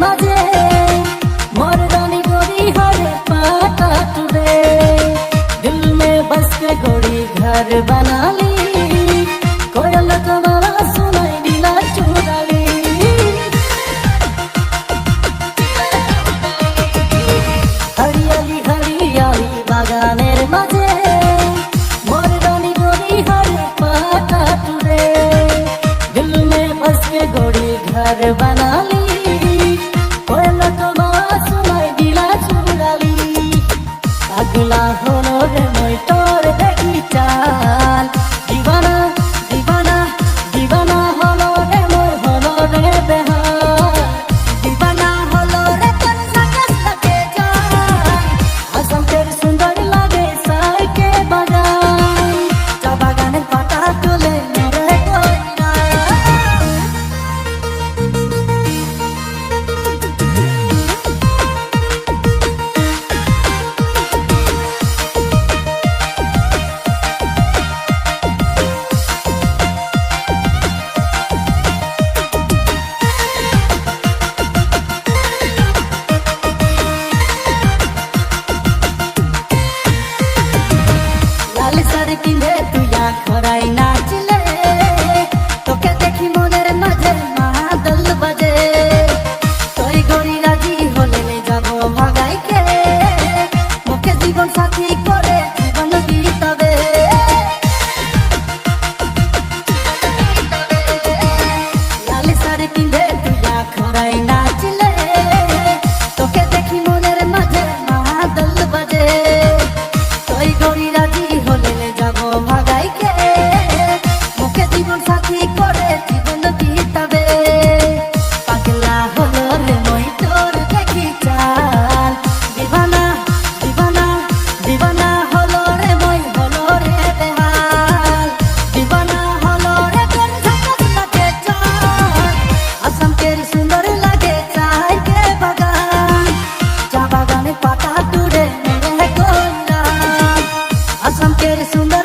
মাঝে मर्दानी गोरी हर पाटा टुडे दिल में बस के गोरी घर बना ली कोयल कमावा सुनाई दिला चुराली हरियाली हरियाली बागानेर माझे मर्दानी गोरी हर पाटा टुडे दिल में बस के गोरी घर बना ली পাগলা হলো রে মই তোর দেখি চাল দিবানা দিবানা দিবানা হলো রে মই হলো রে বেহাল দিবানা হলো রে তোর সাকাস লাগে যান আসাম তের সুন্দর লাগে সাইকে বাগান চা বাগানের পাতা তুলে মেরে কইনা साड़ी पिंधे तुया खराई नाचले तोके देखी मोनेर माझे मादल बजे तोई गोरी राजी होले ले जाबो भागाई के मोके जीवन साथी करे जीवन बीताबे लाली साड़ी पिंधे तुया खराई नाचले तोके देखी मोनेर माझे मादल बजे तोई गोरी राजी ভাগাই কে মুখে জীবন সাথী করে জীবন দিতাবে পাগলা হলো রে মই তোর দেখি চাল দিবানা দিবানা দিবানা হলো রে মই হলো রে বেহাল দিবানা হলো রে তোর সাকাস লাগে চাল আসাম কের সুন্দর লাগে চাই কে বাগান চা বাগানে পাতা তুড়ে মেরে কইনা আসাম কের সুন্দর